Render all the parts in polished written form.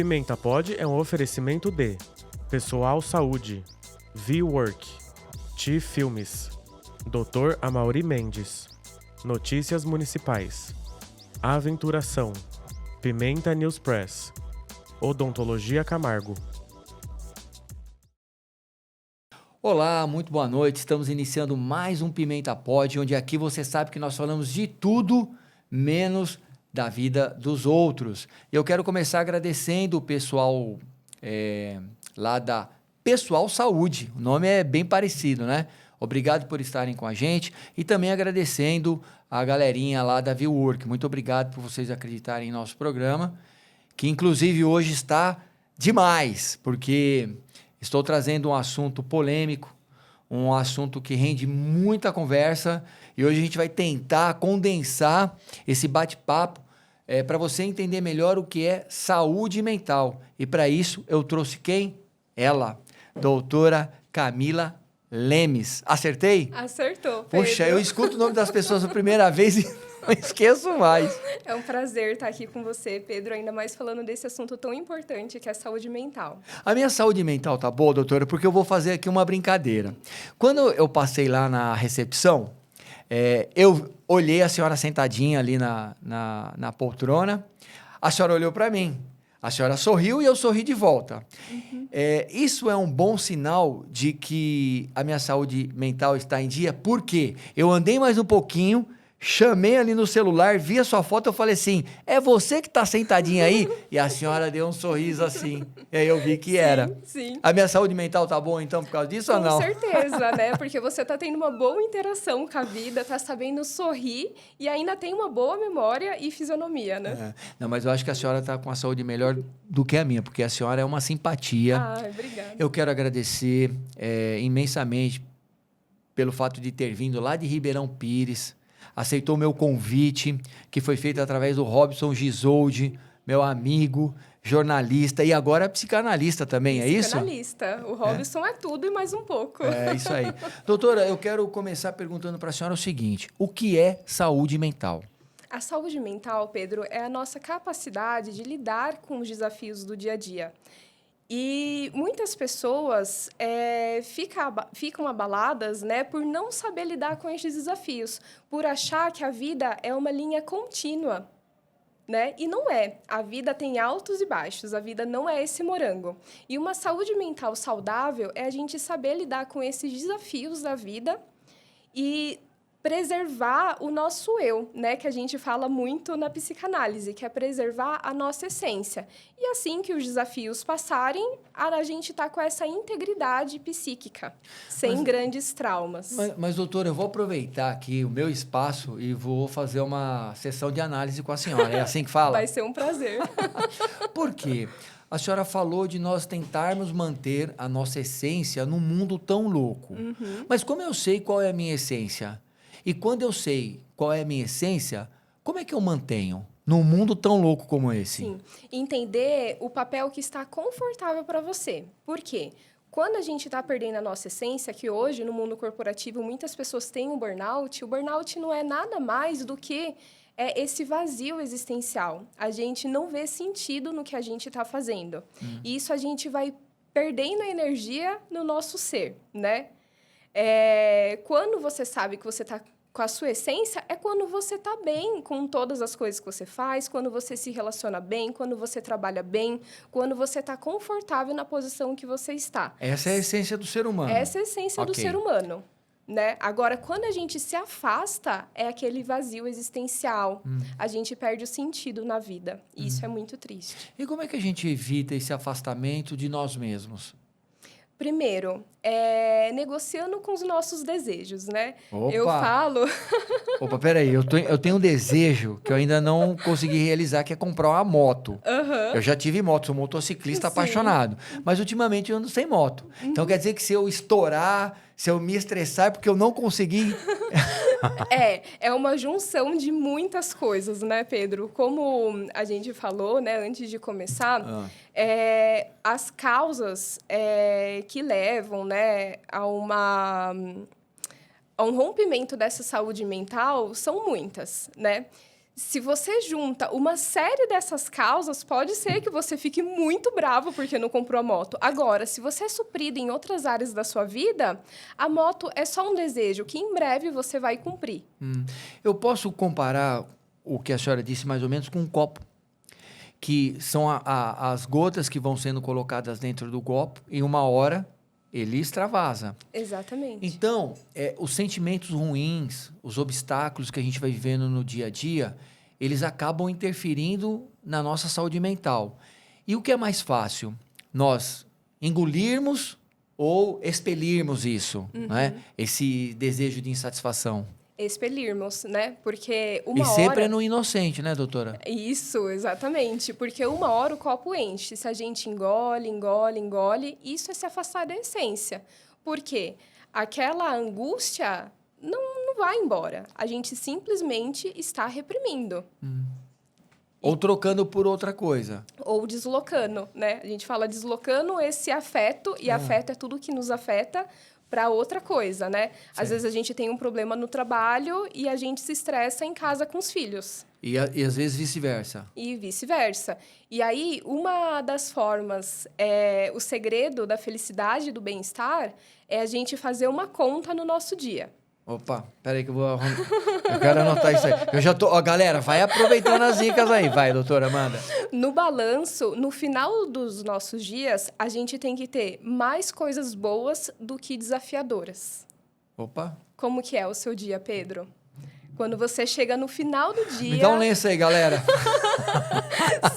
Pimenta Pod é um oferecimento de Pessoal Saúde, V-Work, Ti Filmes, Dr. Amaury Mendes, Notícias Municipais, Aventuração, Pimenta News Press, Odontologia Camargo. Olá, muito boa noite. Estamos iniciando mais um Pimenta Pod, onde aqui você sabe que nós falamos de tudo menos da vida dos outros. Eu quero começar agradecendo o pessoal lá da Pessoal Saúde. O nome é bem parecido, né? Obrigado por estarem com a gente e também agradecendo a galerinha lá da V-Work. Muito obrigado por vocês acreditarem em nosso programa, que inclusive hoje está demais, porque estou trazendo um assunto polêmico, um assunto que rende muita conversa e hoje a gente vai tentar condensar esse bate-papo para você entender melhor o que é saúde mental. E para isso eu trouxe quem? Ela, doutora Camila Lemes. Acertei? Acertou, Pedro. Poxa, eu escuto o nome das pessoas a primeira vez e não esqueço mais. É um prazer estar aqui com você, Pedro, ainda mais falando desse assunto tão importante que é a saúde mental. A minha saúde mental tá boa, doutora, porque eu vou fazer aqui uma brincadeira. Quando eu passei lá na recepção, eu olhei a senhora sentadinha ali na poltrona, a senhora olhou para mim, a senhora sorriu e eu sorri de volta. Uhum. Isso é um bom sinal de que a minha saúde mental está em dia, porque eu andei mais um pouquinho, chamei ali no celular, vi a sua foto, eu falei assim, é você que está sentadinha aí? E a senhora deu um sorriso assim, e aí eu vi que era. Sim. A minha saúde mental tá boa então por causa disso ou não? Com certeza, né? Porque você tá tendo uma boa interação com a vida, tá sabendo sorrir e ainda tem uma boa memória e fisionomia, né? Não, mas eu acho que a senhora tá com a saúde melhor do que a minha, porque a senhora é uma simpatia. Ah, obrigada. Eu quero agradecer imensamente pelo fato de ter vindo lá de Ribeirão Pires, aceitou o meu convite, que foi feito através do Robson Gisoldi, meu amigo, jornalista e agora psicanalista também, é isso? Psicanalista. O Robson é tudo e mais um pouco. É isso aí. Doutora, eu quero começar perguntando para a senhora o seguinte, o que é saúde mental? A saúde mental, Pedro, é a nossa capacidade de lidar com os desafios do dia a dia. E muitas pessoas ficam abaladas, né, por não saber lidar com esses desafios, por achar que a vida é uma linha contínua, né? E não é. A vida tem altos e baixos, a vida não é esse morango. E uma saúde mental saudável é a gente saber lidar com esses desafios da vida e preservar o nosso eu, né, que a gente fala muito na psicanálise, que é preservar a nossa essência. E assim que os desafios passarem, a gente tá com essa integridade psíquica, sem grandes traumas. Mas, doutora, eu vou aproveitar aqui o meu espaço e vou fazer uma sessão de análise com a senhora. É assim que fala? Vai ser um prazer. Por quê? A senhora falou de nós tentarmos manter a nossa essência num mundo tão louco. Uhum. Mas como eu sei qual é a minha essência? E quando eu sei qual é a minha essência, como é que eu mantenho num mundo tão louco como esse? Sim, entender o papel que está confortável para você. Por quê? Quando a gente está perdendo a nossa essência, que hoje no mundo corporativo muitas pessoas têm um burnout, o burnout não é nada mais do que esse vazio existencial. A gente não vê sentido no que a gente está fazendo. E isso a gente vai perdendo energia no nosso ser, né? Quando você sabe que você está com a sua essência, é quando você está bem com todas as coisas que você faz, quando você se relaciona bem, quando você trabalha bem, quando você está confortável na posição que você está. Essa é a essência do ser humano. Essa é a essência do ser humano, né? Agora, quando a gente se afasta, é aquele vazio existencial. A gente perde o sentido na vida. E isso é muito triste. E como é que a gente evita esse afastamento de nós mesmos? Primeiro, negociando com os nossos desejos, né? Opa! Eu falo... Opa, peraí, eu tenho um desejo que eu ainda não consegui realizar, que é comprar uma moto. Uhum. Eu já tive moto, sou motociclista Sim. apaixonado, mas ultimamente eu ando sem moto. Então quer dizer que se eu estourar, se eu me estressar, é porque eu não consegui... É uma junção de muitas coisas, né, Pedro? Como a gente falou, né, antes de começar, as causas que levam, né, a um rompimento dessa saúde mental são muitas, né? Se você junta uma série dessas causas, pode ser que você fique muito bravo porque não comprou a moto. Agora, se você é suprido em outras áreas da sua vida, a moto é só um desejo que em breve você vai cumprir. Eu posso comparar o que a senhora disse mais ou menos com um copo, que são as gotas que vão sendo colocadas dentro do copo, e uma hora ele extravasa. Exatamente. Então, os sentimentos ruins, os obstáculos que a gente vai vivendo no dia a dia, eles acabam interferindo na nossa saúde mental. E o que é mais fácil? Nós engolirmos ou expelirmos isso, né? Esse desejo de insatisfação. Expelirmos, né? Porque E uma sempre hora... é no inocente, né, doutora? Isso, exatamente. Porque uma hora o copo enche. Se a gente engole, isso é se afastar da essência. Por quê? Aquela angústia não vai embora. A gente simplesmente está reprimindo. Ou trocando por outra coisa. Ou deslocando, né? A gente fala deslocando esse afeto, e afeto é tudo que nos afeta para outra coisa, né? Às vezes a gente tem um problema no trabalho e a gente se estressa em casa com os filhos. E às vezes vice-versa. E vice-versa. E aí, uma das formas, o segredo da felicidade e do bem-estar é a gente fazer uma conta no nosso dia. Opa, peraí que eu vou... Eu quero anotar isso aí. Eu já tô... Ó, galera, vai aproveitando as dicas aí. Vai, doutora Amanda. No balanço, no final dos nossos dias, a gente tem que ter mais coisas boas do que desafiadoras. Opa. Como que é o seu dia, Pedro? Quando você chega no final do dia... Me dá um lenço aí, galera.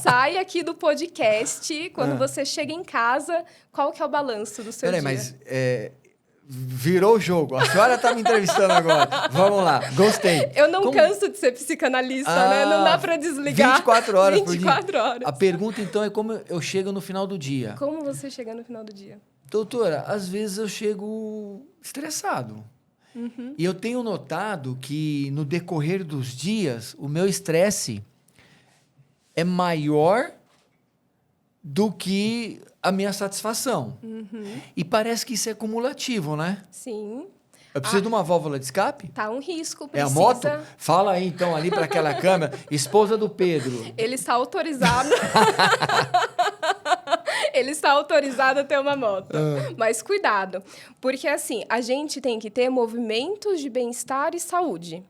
Sai aqui do podcast. Quando você chega em casa, qual que é o balanço do seu dia? Peraí, mas... virou o jogo. A senhora tá me entrevistando agora. Vamos lá. Gostei. Eu não canso de ser psicanalista, né? Não dá para desligar. 24 horas por dia. 24 horas. A pergunta, então, é como eu chego no final do dia. Como você chega no final do dia? Doutora, às vezes eu chego estressado. E eu tenho notado que, no decorrer dos dias, o meu estresse é maior do que a minha satisfação. E parece que isso é cumulativo, né? Sim. Eu preciso de uma válvula de escape? Tá um risco, É a precisa... moto? Fala aí, então, ali para aquela câmera. Esposa do Pedro. Ele está autorizado... Ele está autorizado a ter uma moto. Mas cuidado, porque assim, a gente tem que ter movimentos de bem-estar e saúde.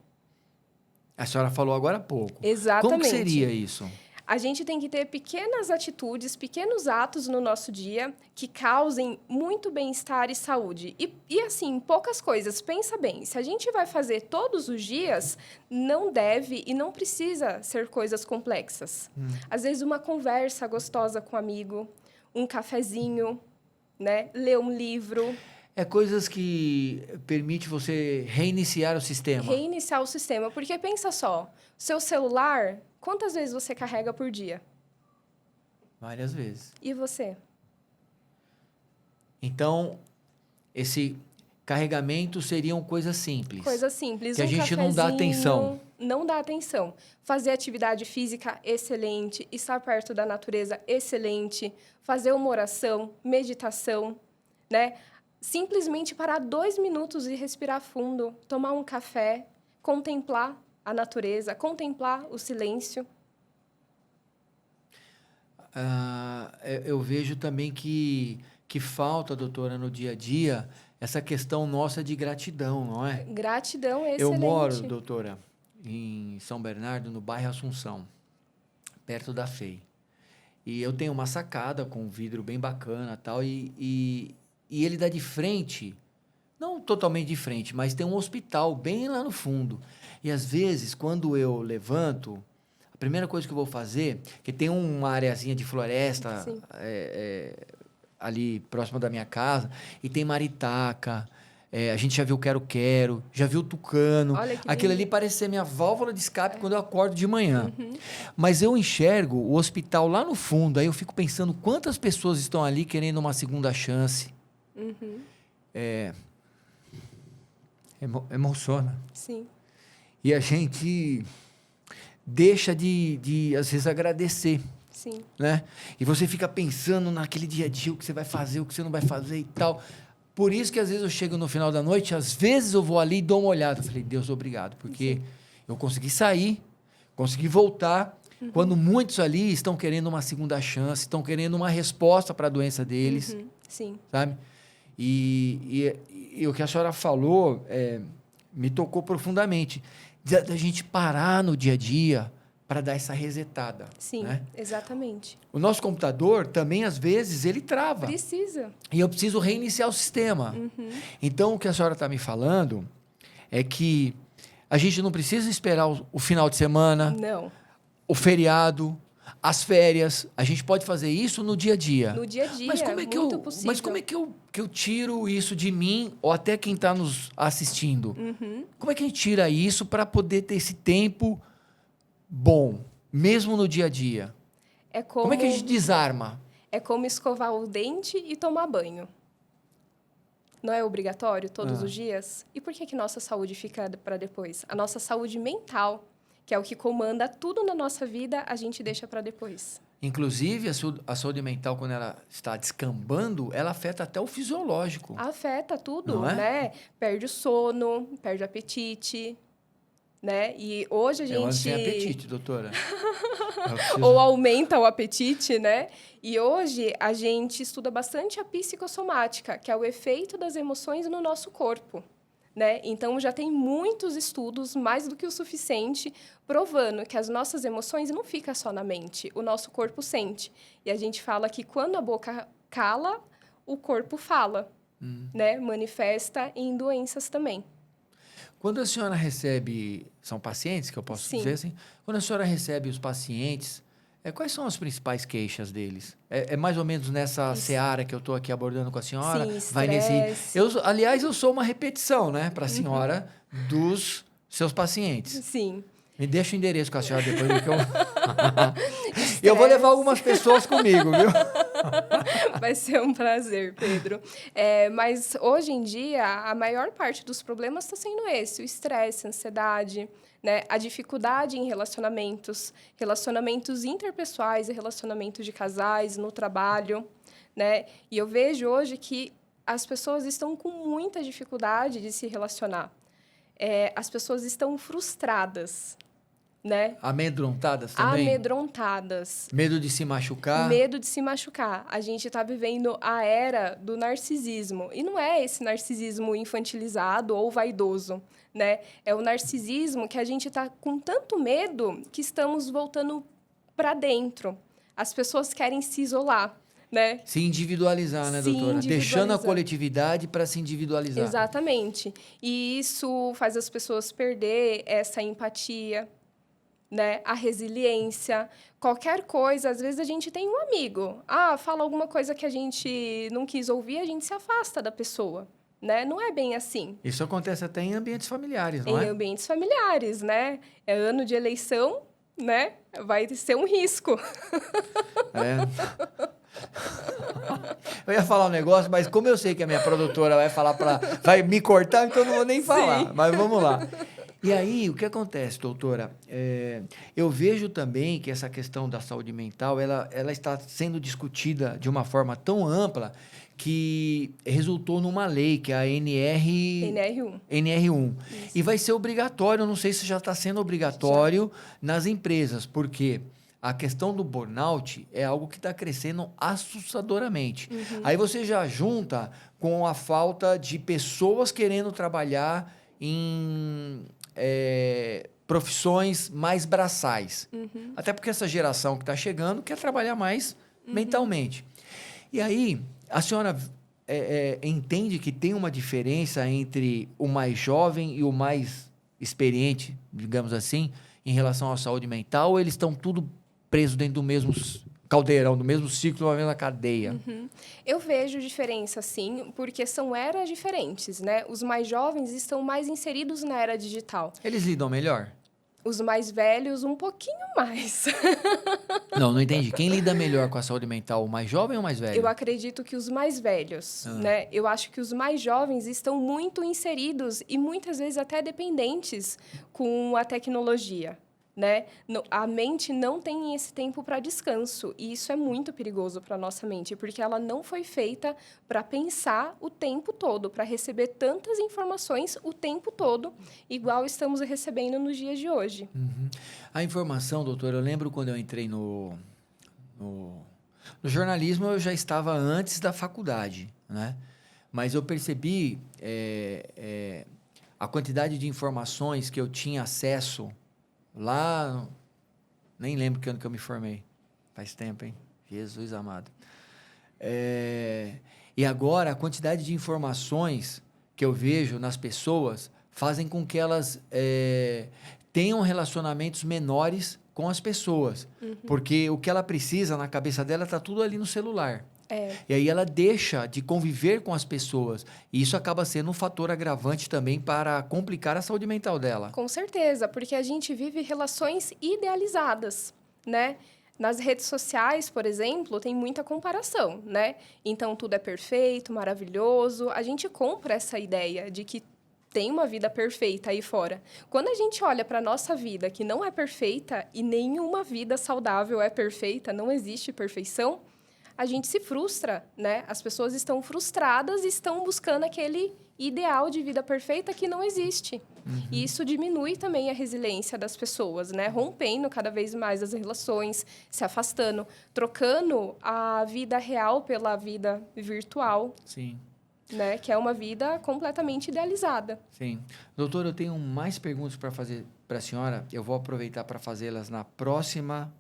A senhora falou agora há pouco. Exatamente. Como que seria isso? A gente tem que ter pequenas atitudes, pequenos atos no nosso dia que causem muito bem-estar e saúde. E assim, poucas coisas. Pensa bem, se a gente vai fazer todos os dias, não deve e não precisa ser coisas complexas. Às vezes, uma conversa gostosa com um amigo, um cafezinho, né? Ler um livro. É coisas que permite você reiniciar o sistema. Reiniciar o sistema. Porque pensa só, seu celular, quantas vezes você carrega por dia? Várias vezes. E você? Então, esse carregamento seriam coisas simples. Coisa simples. Que a gente não dá atenção. Não dá atenção. Fazer atividade física, excelente. Estar perto da natureza, excelente. Fazer uma oração, meditação, né? Simplesmente parar 2 minutos e respirar fundo, tomar um café, contemplar a natureza, contemplar o silêncio. Eu vejo também que falta, doutora, no dia a dia, essa questão nossa de gratidão, não é? Gratidão é excelente. Eu moro, doutora, em São Bernardo, no bairro Assunção, perto da FEI. E eu tenho uma sacada com um vidro bem bacana tal, e ele dá de frente, não totalmente de frente, mas tem um hospital bem lá no fundo. E às vezes, quando eu levanto, a primeira coisa que eu vou fazer, que tem uma areazinha de floresta ali próximo da minha casa, e tem maritaca, a gente já viu quero-quero, já viu tucano. Olha que Aquilo lindo. ali parece ser minha válvula de escape quando eu acordo de manhã. Mas eu enxergo o hospital lá no fundo, aí eu fico pensando quantas pessoas estão ali querendo uma segunda chance. Emociona. Sim. E a gente deixa de às vezes, agradecer, Sim. né? E você fica pensando naquele dia a dia, o que você vai fazer, o que você não vai fazer e tal. Por isso que, às vezes, eu chego no final da noite, às vezes eu vou ali e dou uma olhada. Eu falei, Deus, obrigado, porque eu consegui sair, conseguir voltar quando muitos ali estão querendo uma segunda chance, estão querendo uma resposta para a doença deles, Sim. sabe? E o que a senhora falou me tocou profundamente. Da gente parar no dia a dia para dar essa resetada. Sim, né? exatamente. O nosso computador também, às vezes, ele trava. Precisa. E eu preciso reiniciar o sistema. Então, o que a senhora está me falando é que a gente não precisa esperar o final de semana, Não. o feriado, as férias. A gente pode fazer isso no dia a dia. No dia a dia, Mas como é muito possível. Mas como é que eu tiro isso de mim ou até quem está nos assistindo? Como é que a gente tira isso para poder ter esse tempo bom, mesmo no dia a dia? Como é que a gente desarma? É como escovar o dente e tomar banho. Não é obrigatório todos os dias? E por que nossa saúde fica para depois? A nossa saúde mental, que é o que comanda tudo na nossa vida, a gente deixa para depois. Inclusive, a saúde mental, quando ela está descambando, ela afeta até o fisiológico. Afeta tudo, Não é? né? Perde o sono, perde o apetite, né? E hoje a gente... Eu ando sem apetite, doutora. Ou aumenta o apetite, né? E hoje a gente estuda bastante a psicossomática, que é o efeito das emoções no nosso corpo, né? Então, já tem muitos estudos, mais do que o suficiente, provando que as nossas emoções não ficam só na mente, o nosso corpo sente. E a gente fala que quando a boca cala, o corpo fala, né? Manifesta em doenças também. Quando a senhora recebe... São pacientes, que eu posso Sim. dizer assim? Quando a senhora recebe os pacientes, quais são as principais queixas deles? É mais ou menos nessa seara que eu estou aqui abordando com a senhora? Sim, Vai nesse... estresse. Aliás, eu sou uma repetição, né? Para a senhora, dos seus pacientes. Sim. Me deixa o endereço com a senhora depois do que eu... Eu vou levar algumas pessoas comigo, viu? Vai ser um prazer, Pedro. Mas hoje em dia, a maior parte dos problemas está sendo esse: o estresse, a ansiedade, né? A dificuldade em relacionamentos interpessoais e relacionamentos de casais, no trabalho, né? E eu vejo hoje que as pessoas estão com muita dificuldade de se relacionar. As pessoas estão frustradas, né? Amedrontadas também? Amedrontadas. Medo de se machucar? Medo de se machucar. A gente está vivendo a era do narcisismo. E não é esse narcisismo infantilizado ou vaidoso, né? É o narcisismo que a gente está com tanto medo que estamos voltando para dentro. As pessoas querem se isolar, né? Se individualizar, né, doutora? Deixando a coletividade para se individualizar. Exatamente. E isso faz as pessoas perder essa empatia, né? A resiliência. Qualquer coisa, às vezes a gente tem um amigo. Fala alguma coisa que a gente não quis ouvir, a gente se afasta da pessoa, né? Não é bem assim. Isso acontece até em ambientes familiares, não é? Em ambientes familiares, né? É ano de eleição, né? Vai ser um risco. Eu ia falar um negócio, mas como eu sei que a minha produtora vai me cortar, então eu não vou nem falar. Sim. Mas vamos lá. E aí, o que acontece, doutora? Eu vejo também que essa questão da saúde mental, ela está sendo discutida de uma forma tão ampla que resultou numa lei, que é a NR1. NR1. Isso. E vai ser obrigatório, não sei se já está sendo obrigatório nas empresas, porque a questão do burnout é algo que está crescendo assustadoramente. Aí você já junta com a falta de pessoas querendo trabalhar em profissões mais braçais. Até porque essa geração que está chegando quer trabalhar mais mentalmente. E aí, a senhora entende que tem uma diferença entre o mais jovem e o mais experiente, digamos assim, em relação à saúde mental, ou eles estão tudo presos dentro do mesmo caldeirão, do mesmo ciclo, da mesma cadeia? Eu vejo diferença, sim, porque são eras diferentes, né? Os mais jovens estão mais inseridos na era digital. Eles lidam melhor? Os mais velhos, um pouquinho mais. Não entendi. Quem lida melhor com a saúde mental, o mais jovem ou o mais velho? Eu acredito que os mais velhos, né? Eu acho que os mais jovens estão muito inseridos e muitas vezes até dependentes com a tecnologia. né? A mente não tem esse tempo para descanso, e isso é muito perigoso para a nossa mente, porque ela não foi feita para pensar o tempo todo, para receber tantas informações o tempo todo, igual estamos recebendo nos dias de hoje. A informação, doutor, eu lembro quando eu entrei no jornalismo, eu já estava antes da faculdade, né? Mas eu percebi a quantidade de informações que eu tinha acesso lá, nem lembro que ano que eu me formei. Faz tempo, hein? Jesus amado. E agora, a quantidade de informações que eu vejo nas pessoas fazem com que elas tenham relacionamentos menores com as pessoas. Porque o que ela precisa na cabeça dela está tudo ali no celular. E aí ela deixa de conviver com as pessoas. E isso acaba sendo um fator agravante também para complicar a saúde mental dela. Com certeza, porque a gente vive relações idealizadas, né? Nas redes sociais, por exemplo, tem muita comparação, né? Então, tudo é perfeito, maravilhoso. A gente compra essa ideia de que tem uma vida perfeita aí fora. Quando a gente olha para a nossa vida, que não é perfeita, e nenhuma vida saudável é perfeita, não existe perfeição, a gente se frustra, né? As pessoas estão frustradas e estão buscando aquele ideal de vida perfeita que não existe. E isso diminui também a resiliência das pessoas, né? Rompendo cada vez mais as relações, se afastando, trocando a vida real pela vida virtual. Sim. Né? Que é uma vida completamente idealizada. Sim. Doutor, eu tenho mais perguntas para fazer para a senhora. Eu vou aproveitar para fazê-las na próxima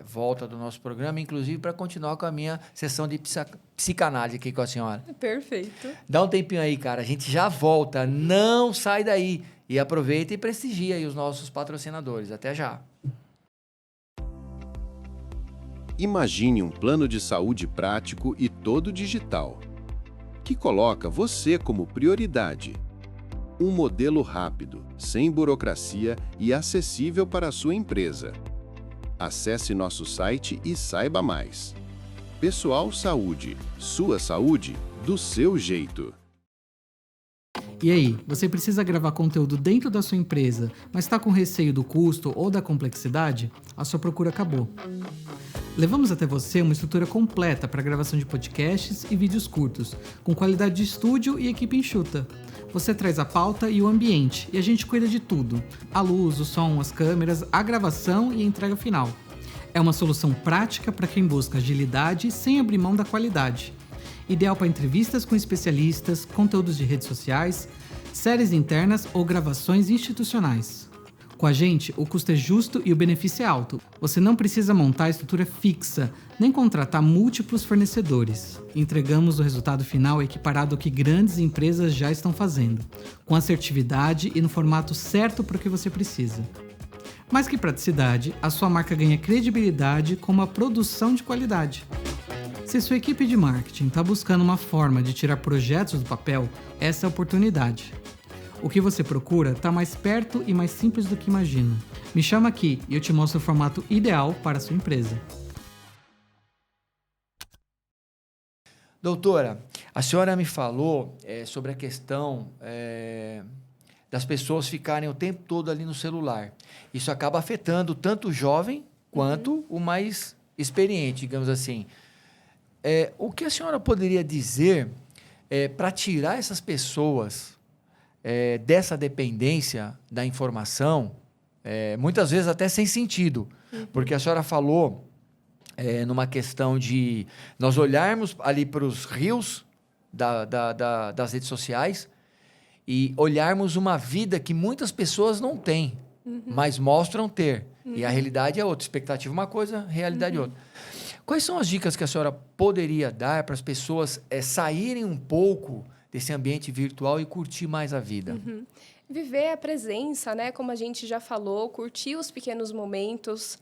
volta do nosso programa, inclusive para continuar com a minha sessão de psicanálise aqui com a senhora. Perfeito. Dá um tempinho aí, cara. A gente já volta. Não sai daí. E aproveita e prestigia aí os nossos patrocinadores. Até já. Imagine um plano de saúde prático e todo digital, que coloca você como prioridade. Um modelo rápido, sem burocracia e acessível para a sua empresa. Acesse nosso site e saiba mais. Pessoal Saúde, sua saúde do seu jeito. E aí, você precisa gravar conteúdo dentro da sua empresa, mas está com receio do custo ou da complexidade? A sua procura acabou. Levamos até você uma estrutura completa para gravação de podcasts e vídeos curtos, com qualidade de estúdio e equipe enxuta. Você traz a pauta e o ambiente, e a gente cuida de tudo: a luz, o som, as câmeras, a gravação e a entrega final. É uma solução prática para quem busca agilidade sem abrir mão da qualidade. Ideal para entrevistas com especialistas, conteúdos de redes sociais, séries internas ou gravações institucionais. Com a gente, o custo é justo e o benefício é alto. Você não precisa montar estrutura fixa, nem contratar múltiplos fornecedores. Entregamos o resultado final equiparado ao que grandes empresas já estão fazendo, com assertividade e no formato certo para o que você precisa. Mais que praticidade, a sua marca ganha credibilidade com uma produção de qualidade. Se sua equipe de marketing está buscando uma forma de tirar projetos do papel, essa é a oportunidade. O que você procura está mais perto e mais simples do que imagina. Me chama aqui e eu te mostro o formato ideal para a sua empresa. Doutora, a senhora me falou sobre a questão das pessoas ficarem o tempo todo ali no celular. Isso acaba afetando tanto o jovem quanto o mais experiente, digamos assim. O que a senhora poderia dizer para tirar essas pessoas dessa dependência da informação, muitas vezes até sem sentido? Porque a senhora falou numa questão de nós olharmos ali para os rios das redes sociais e olharmos uma vida que muitas pessoas não têm, mas mostram ter. E a realidade é outra. Expectativa é uma coisa, realidade é outra. Quais são as dicas que a senhora poderia dar para as pessoas saírem um pouco desse ambiente virtual e curtir mais a vida? Viver a presença, né? Como a gente já falou, curtir os pequenos momentos,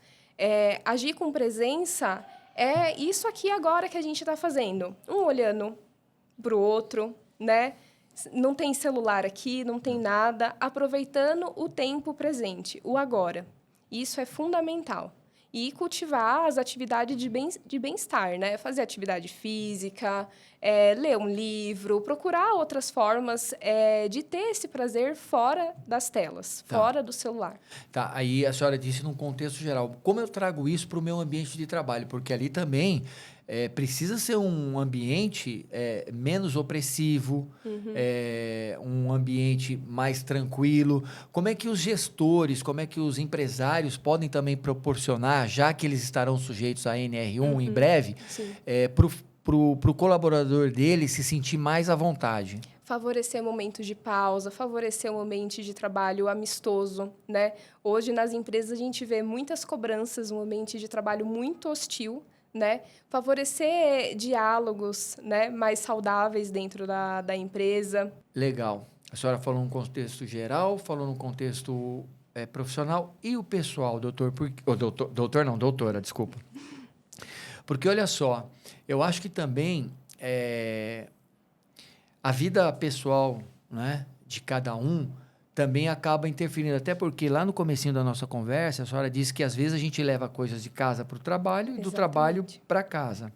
agir com presença é isso aqui agora que a gente está fazendo. Um olhando para o outro, né? Não tem celular aqui, não tem nada, aproveitando o tempo presente, o agora. Isso é fundamental. e cultivar as atividades de bem-estar, né? Fazer atividade física, ler um livro, procurar outras formas de ter esse prazer fora das telas, fora do celular. Tá, aí a senhora disse num contexto geral. Como eu trago isso para o meu ambiente de trabalho? Porque ali também precisa ser um ambiente menos opressivo, um ambiente mais tranquilo. Como é que os gestores, como é que os empresários podem também proporcionar, já que eles estarão sujeitos à NR1 em breve, para o colaborador dele se sentir mais à vontade? Favorecer momentos de pausa, favorecer um ambiente de trabalho amistoso, né? Hoje, nas empresas, a gente vê muitas cobranças, um ambiente de trabalho muito hostil, né? Favorecer diálogos, né, mais saudáveis dentro da empresa. Legal. A senhora falou num contexto geral, falou num contexto profissional e o pessoal, doutora, desculpa. Porque, olha só, eu acho que também a vida pessoal, né, de cada um também acaba interferindo. Até porque lá no comecinho da nossa conversa, a senhora disse que às vezes a gente leva coisas de casa para o trabalho e do trabalho para casa.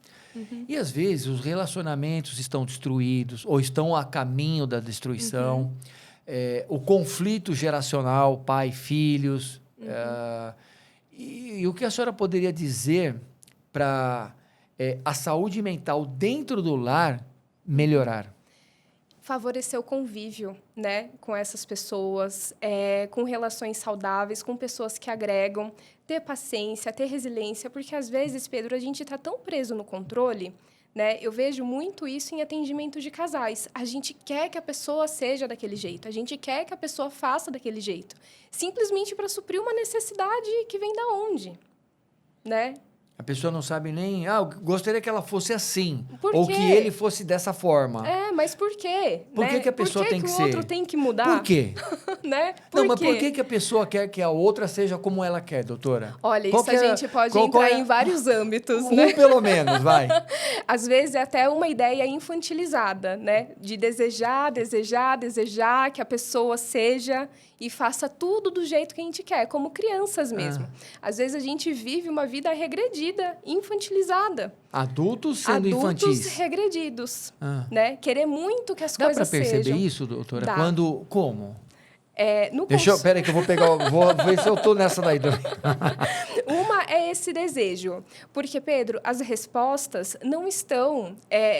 E às vezes os relacionamentos estão destruídos ou estão a caminho da destruição. O conflito geracional, pai, filhos. E o que a senhora poderia dizer para a saúde mental dentro do lar melhorar? Favorecer o convívio, né, com essas pessoas, com relações saudáveis, com pessoas que agregam, ter paciência, ter resiliência, porque às vezes, Pedro, a gente está tão preso no controle, né? Eu vejo muito isso em atendimento de casais. A gente quer que a pessoa seja daquele jeito, a gente quer que a pessoa faça daquele jeito, simplesmente para suprir uma necessidade que vem da onde, né? A pessoa não sabe nem... eu gostaria que ela fosse assim. Por ou quê? que ele fosse dessa forma. Mas por quê? Por né? que a pessoa tem que ser? Por que o outro tem que mudar? Por quê? né? Mas por que a pessoa quer que a outra seja como ela quer, doutora? Olha, isso a gente pode entrar em vários âmbitos, né? Pelo menos, vai. Às vezes é até uma ideia infantilizada, né? De desejar que a pessoa seja e faça tudo do jeito que a gente quer, como crianças mesmo. Às vezes a gente vive uma vida regredida, infantilizada. Adultos sendo infantis. Adultos regredidos, né? Querer muito que as coisas sejam. Dá para perceber isso, doutora? Dá. Como? Peraí que eu vou pegar, vou ver se eu tô nessa daí. Uma é esse desejo, porque, Pedro, as respostas não estão,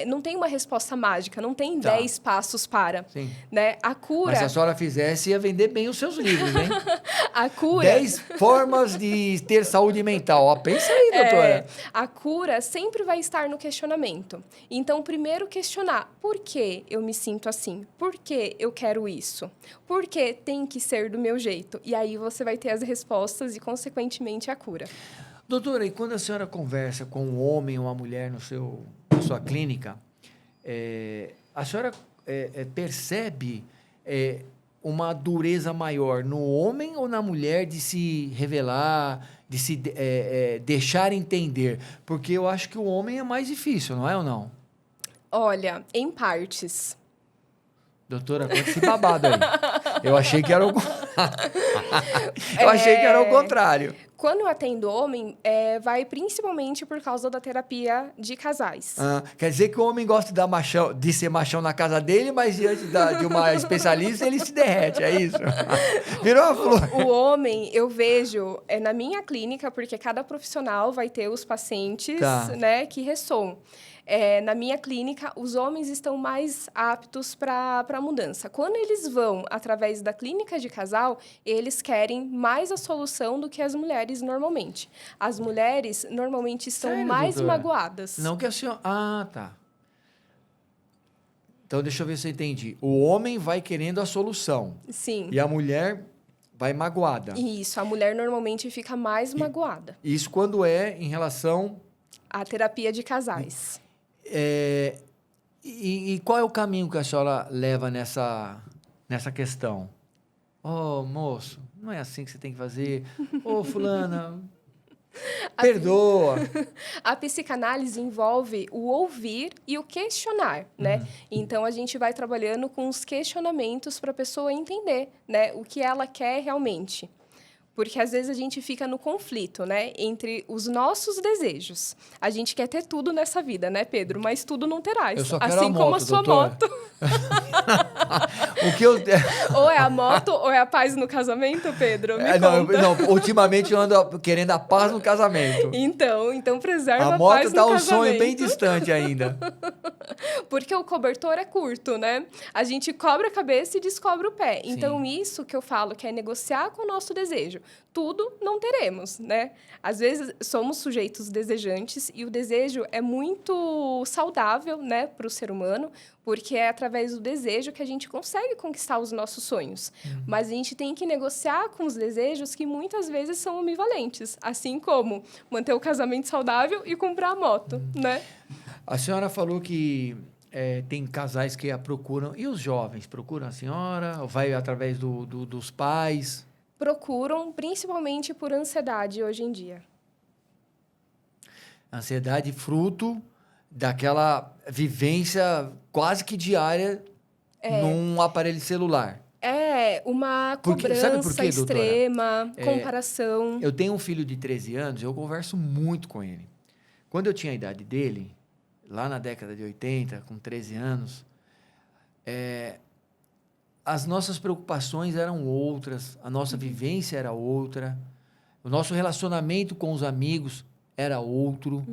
não tem uma resposta mágica, não tem 10 passos para, Sim. né? A cura... Mas se a senhora fizesse, ia vender bem os seus livros, hein? A cura... 10 formas de ter saúde mental. Ó, pensa aí, doutora. A cura sempre vai estar no questionamento. Então, primeiro questionar, por que eu me sinto assim? Por que eu quero isso? Por que tem que ser do meu jeito? E aí você vai ter as respostas e, consequentemente, a cura. Doutora, e quando a senhora conversa com um homem ou uma mulher na sua clínica, a senhora percebe uma dureza maior no homem ou na mulher de se revelar, de se deixar entender? Porque eu acho que o homem é mais difícil, não é ou não? Olha, em partes. Doutora, conta esse babado aí. Eu achei que era o achei que era o contrário. Quando eu atendo homem, vai principalmente por causa da terapia de casais. Quer dizer que o homem gosta de ser machão na casa dele, mas diante de uma especialista ele se derrete, é isso? Virou uma flor. O homem, eu vejo na minha clínica, porque cada profissional vai ter os pacientes, né, que ressoam. Na minha clínica, os homens estão mais aptos para a mudança. Quando eles vão através da clínica de casal, eles querem mais a solução do que as mulheres normalmente. As mulheres normalmente estão mais magoadas. Não que a senhora... tá. Então, deixa eu ver se eu entendi. O homem vai querendo a solução. Sim. E a mulher vai magoada. Isso, a mulher normalmente fica mais magoada. Isso quando é em relação... à terapia de casais. E qual é o caminho que a senhora leva nessa questão? Moço, não é assim que você tem que fazer. Fulana, perdoa. A psicanálise envolve o ouvir e o questionar, né? Então, a gente vai trabalhando com os questionamentos para a pessoa entender, né, o que ela quer realmente. Porque às vezes a gente fica no conflito, né? Entre os nossos desejos. A gente quer ter tudo nessa vida, né, Pedro? Mas tudo não terás. Eu só quero assim a como moto, a sua doutora. moto. O que eu... Ou é a moto ou é a paz no casamento, Pedro? Me Não, conta. não, ultimamente eu ando querendo a paz no casamento. Então preserva A a moto paz tá no um sonho bem casamento. distante ainda. Porque o cobertor é curto, né? A gente cobre a cabeça e descobre o pé. Sim. Então, isso que eu falo, que é negociar com o nosso desejo. Tudo não teremos, né? Às vezes, somos sujeitos desejantes e o desejo é muito saudável, né, para o ser humano, porque é através do desejo que a gente consegue conquistar os nossos sonhos. Mas a gente tem que negociar com os desejos que muitas vezes são ambivalentes, assim como manter o casamento saudável e comprar a moto, né? A senhora falou que tem casais que a procuram. E os jovens? Procuram a senhora? Ou vai através dos pais? Procuram principalmente por ansiedade hoje em dia. Ansiedade fruto daquela vivência quase que diária num aparelho celular. É uma Porque- sabe por cobrança quê, doutora? extrema, comparação. Eu tenho um filho de 13 anos, eu converso muito com ele. Quando eu tinha a idade dele, lá na década de 80, com 13 anos, as nossas preocupações eram outras, a nossa vivência era outra, o nosso relacionamento com os amigos era outro.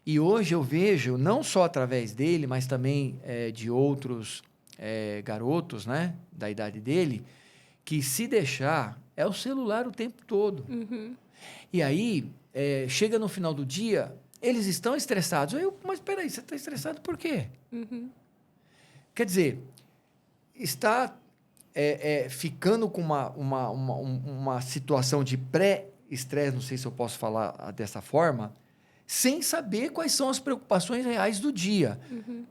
E hoje eu vejo, não só através dele, mas também de outros garotos, né, da idade dele, que se deixar, é o celular o tempo todo. E aí, chega no final do dia, eles estão estressados. Mas peraí, você está estressado por quê? Quer dizer, está ficando com uma situação de pré-estresse, não sei se eu posso falar dessa forma, sem saber quais são as preocupações reais do dia.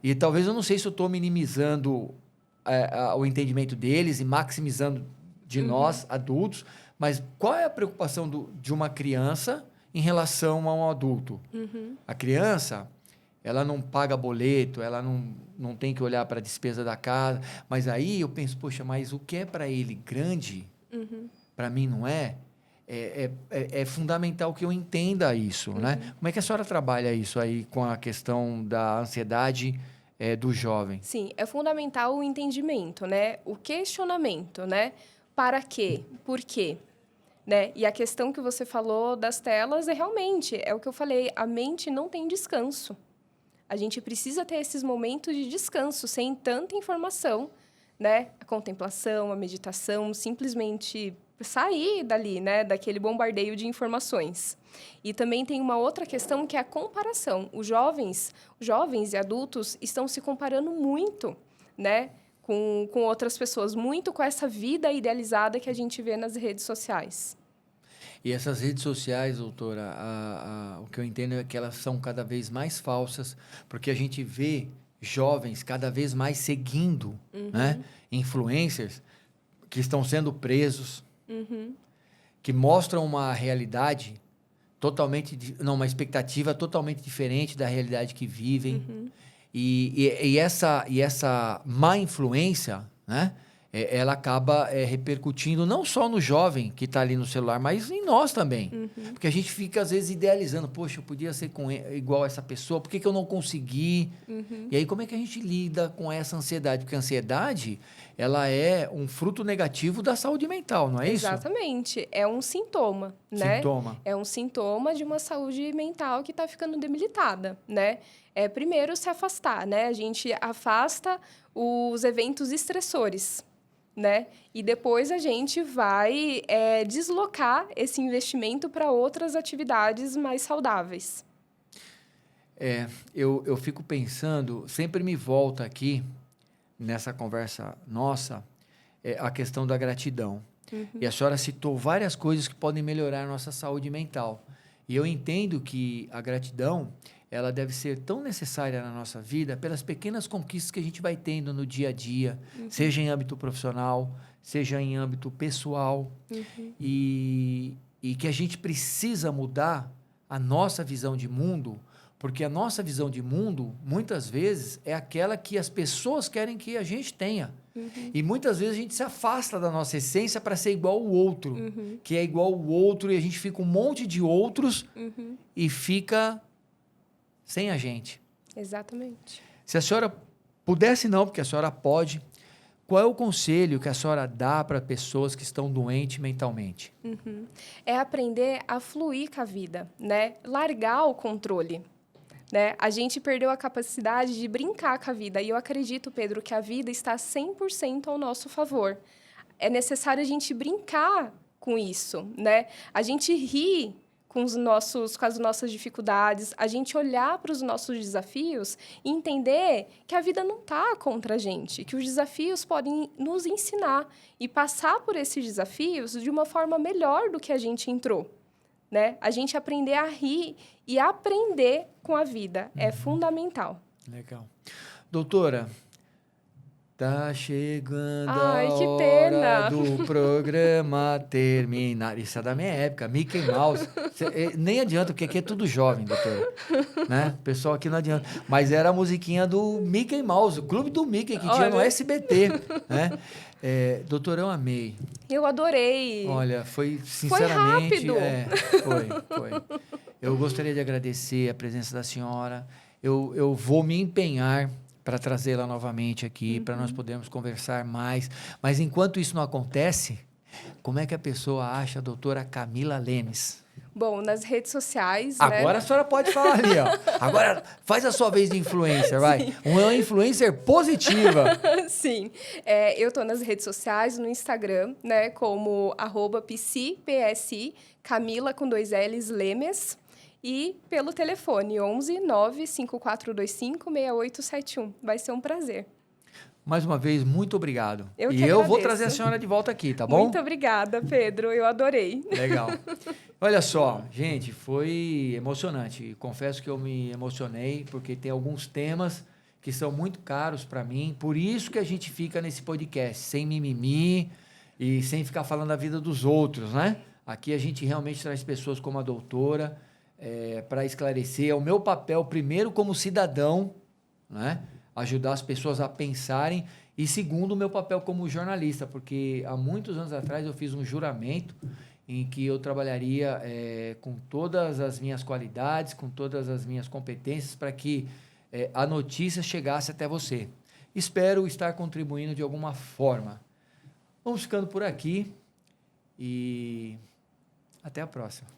E talvez eu não sei se eu estou minimizando o entendimento deles e maximizando de nós, adultos, mas qual é a preocupação de uma criança em relação a um adulto? A criança, ela não paga boleto, ela não tem que olhar para a despesa da casa, mas aí eu penso, poxa, mas o que é para ele grande, para mim não é? É fundamental que eu entenda isso, né? Como é que a senhora trabalha isso aí com a questão da ansiedade do jovem? Sim, é fundamental o entendimento, né? O questionamento, né? Para quê? Por quê? Né? E a questão que você falou das telas realmente, é o que eu falei, a mente não tem descanso. A gente precisa ter esses momentos de descanso, sem tanta informação, né? A contemplação, a meditação, simplesmente sair dali, né? Daquele bombardeio de informações. E também tem uma outra questão que é a comparação. Os jovens e adultos estão se comparando muito, né? Com outras pessoas, muito com essa vida idealizada que a gente vê nas redes sociais. E essas redes sociais, doutora, o que eu entendo é que elas são cada vez mais falsas, porque a gente vê jovens cada vez mais seguindo, né, influencers que estão sendo presos, que mostram uma realidade uma expectativa totalmente diferente da realidade que vivem. E essa má influência, né, ela acaba repercutindo não só no jovem que está ali no celular, mas em nós também. Porque a gente fica, às vezes, idealizando. Poxa, eu podia ser igual a essa pessoa, por que eu não consegui? E aí, como é que a gente lida com essa ansiedade? Porque a ansiedade, ela é um fruto negativo da saúde mental, não é isso? Exatamente. É um sintoma, né? Sintoma. É um sintoma de uma saúde mental que está ficando debilitada, né? Primeiro, se afastar, né? A gente afasta os eventos estressores, né? E depois a gente vai deslocar esse investimento para outras atividades mais saudáveis. Eu fico pensando, sempre me volta aqui, nessa conversa nossa, a questão da gratidão. E a senhora citou várias coisas que podem melhorar a nossa saúde mental. E eu entendo que a gratidão, ela deve ser tão necessária na nossa vida pelas pequenas conquistas que a gente vai tendo no dia a dia, seja em âmbito profissional, seja em âmbito pessoal, e que a gente precisa mudar a nossa visão de mundo Porque a nossa visão de mundo, muitas vezes, é aquela que as pessoas querem que a gente tenha. E muitas vezes a gente se afasta da nossa essência para ser igual ao outro, que é igual ao outro, e a gente fica um monte de outros e fica sem a gente. Exatamente. Se a senhora pudesse não, porque a senhora pode, qual é o conselho que a senhora dá para pessoas que estão doentes mentalmente? É aprender a fluir com a vida, né? Largar o controle. Né? A gente perdeu a capacidade de brincar com a vida. E eu acredito, Pedro, que a vida está 100% ao nosso favor. É necessário a gente brincar com isso, né? A gente rir com as nossas dificuldades, a gente olhar para os nossos desafios e entender que a vida não está contra a gente, que os desafios podem nos ensinar e passar por esses desafios de uma forma melhor do que a gente entrou. Né? A gente aprender a rir e aprender com a vida é fundamental. Legal. Doutora, tá chegando Ai, a que hora pena. do programa terminar. Isso é da minha época, Mickey Mouse. Nem adianta, porque aqui é tudo jovem, doutora. Né? O pessoal aqui não adianta. Mas era a musiquinha do Mickey Mouse, o Clube do Mickey, que tinha no SBT. Né? Doutora, eu amei. Eu adorei. Olha, foi sinceramente... Foi rápido. Foi. Eu gostaria de agradecer a presença da senhora. Eu vou me empenhar para trazê-la novamente aqui, para nós podermos conversar mais. Mas enquanto isso não acontece, como é que a pessoa acha a doutora Camila Lemes? Bom, nas redes sociais, Agora né? a senhora pode falar ali, ó. Agora faz a sua vez de influencer, vai. Uma influencer positiva. Sim. Eu estou nas redes sociais, no Instagram, né? Como @psi, Camila com 2 L's, Lemes. E pelo telefone, 11 95425 6871. Vai ser um prazer. Mais uma vez, muito obrigado. Eu que E eu vou agradeço. trazer a senhora de volta aqui, tá bom? Muito obrigada, Pedro. Eu adorei. Legal. Olha só, gente, foi emocionante. Confesso que eu me emocionei, porque tem alguns temas que são muito caros para mim. Por isso que a gente fica nesse podcast, sem mimimi e sem ficar falando da vida dos outros, né? Aqui a gente realmente traz pessoas como a doutora para esclarecer. É o meu papel, primeiro, como cidadão, né? Ajudar as pessoas a pensarem. E segundo, o meu papel como jornalista, porque há muitos anos atrás eu fiz um juramento em que eu trabalharia com todas as minhas qualidades, com todas as minhas competências, para que a notícia chegasse até você. Espero estar contribuindo de alguma forma. Vamos ficando por aqui e até a próxima.